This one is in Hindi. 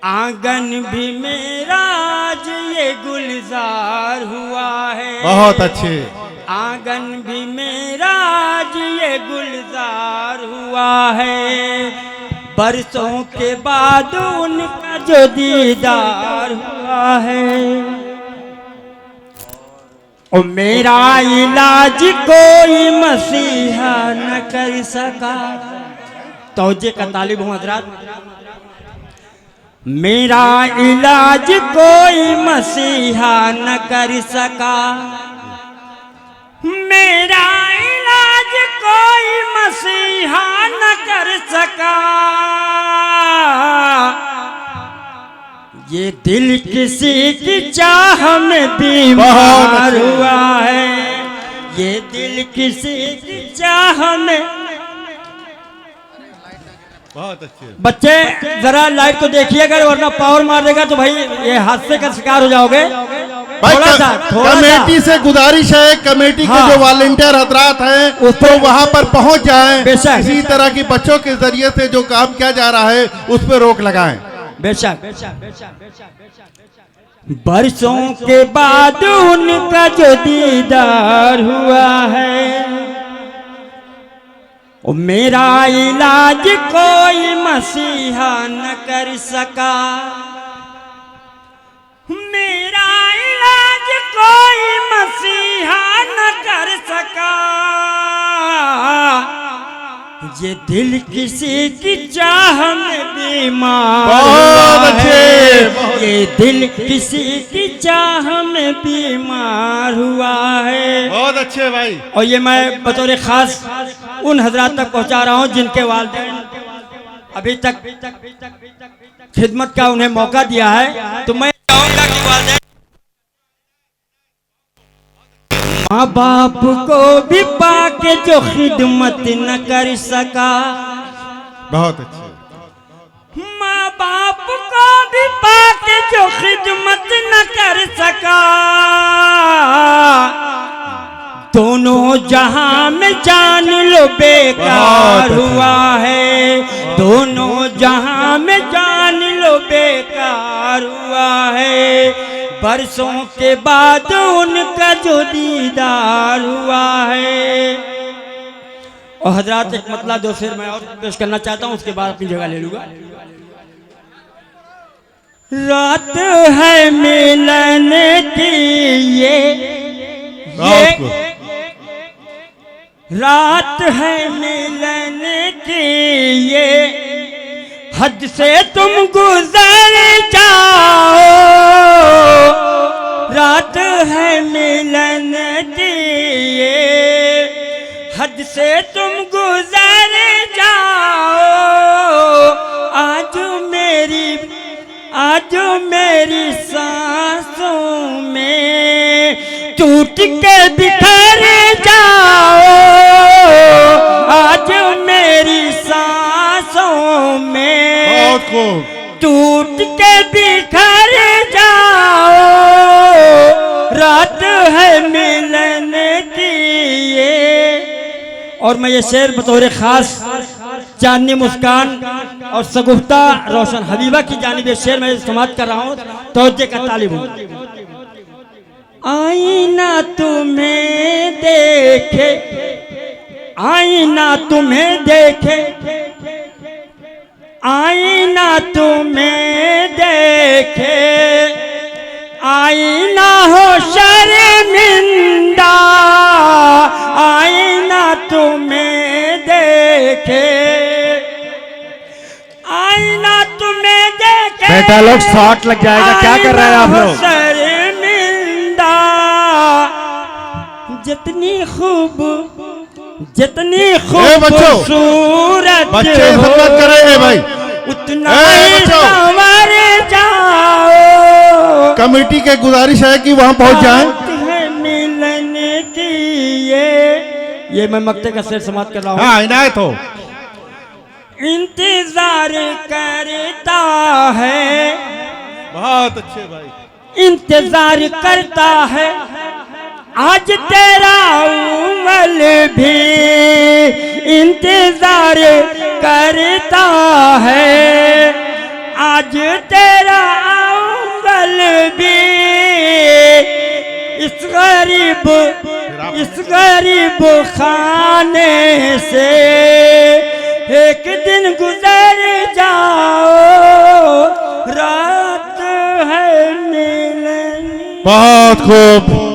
आंगन भी मेरा आज ये गुलजार हुआ है। बहुत अच्छे। आंगन भी मेरा आज ये गुलजार हुआ है। बरसों के बाद उनका जो दीदार हुआ है। ओ मेरा इलाज कोई मसीहा न कर सका। तौजे का तालिब हूँ हजरात। मेरा इलाज कोई मसीहा न कर सका। मेरा इलाज कोई मसीहा न कर सका। ये दिल किसी की चाह में बीमार हुआ है। ये दिल किसी की चाह में। बहुत अच्छे बच्चे जरा लाइट को देखिएगा, वरना पावर मार देगा तो भाई ये हादसे का शिकार हो जाओगे। थोड़ा कमेटी से गुजारिश है, कमेटी के जो वॉलंटियर हजरात हैं तो वहां पर पहुंच जाएं। इसी तरह की बच्चों के जरिए से जो काम किया जा रहा है उस पर रोक लगाएं। बेशक। बरसों के बाद उनका जो दीदार हुआ है। ओ मेरा इलाज कोई मसीहा न कर सका। मेरा इलाज कोई मसीहा न कर सका। ये दिल किसी की चाह में बीमार हुआ है। ये दिल किसी की चाह में बीमार हुआ है। बहुत अच्छे भाई। और ये मैं बतौर खास उन हजरात तक पहुंचा रहा हूं जिनके वालिदैन अभी तक खिदमत का उन्हें मौका दिया है। तो मैं चाहूंगा कि वालिदैन माँ बाप को भी पाके जो खिदमत न कर सका। बहुत अच्छे। माँ बाप को भी पाके जो खिदमत न कर सका। दोनों जहां में जान लो बेकार हुआ है। दोनों जहां में जान लो बेकार हुआ है। बरसों के बाद उनका जो दीदार हुआ है। और हजरात एक मतला दो शेर मैं और पेश करना चाहता हूं, उसके बाद अपनी जगह ले लूंगा। रात है मिलन की ये रात है मिलन की ये हद से तुम गुजर जाओ। रात है मिलन की ये हद से तुम गुजर जाओ। आज मेरी सांसों में टूट के बिखर जाओ। आज मेरी सांसों में टूट के बिखर जाओ। रात है मिलन की ये। और मैं ये शेर बतौर खास चांदनी मुस्कान और सगुफ्ता रोशन हबीबा की जानिब ये शेर मैं समाप्त कर रहा हूँ। तवज्जो का तालिब हूँ। आईना तुम्हें देखे, आईना तुम्हें देखे, आईना तुम्हें देखे, आईना हो शर्मिंदा। आईना तुम्हें देखे, आईना तुम्हें देखे। बेटा लोग शॉट लग जाएगा, क्या कर रहे हैं आप लोग? शर्मिंदा। जितनी खूबसूरत बच्चे मत करे भाई, उतना ही संवर जाओ। कमेटी के गुजारिश है कि वहां पहुंच जाएं। मिलन की ये मैं मक्ते का शेर समाप्त कर रहा हूँ। हाँ इनायत हो। इंतजार करता है। बहुत अच्छे भाई। इंतजार करता है आज तेरा उमल भी। इंतजार करता है आज तेरा गरीब खाने से एक दिन गुजर जाओ, रात है मिलनी। बहुत खूब।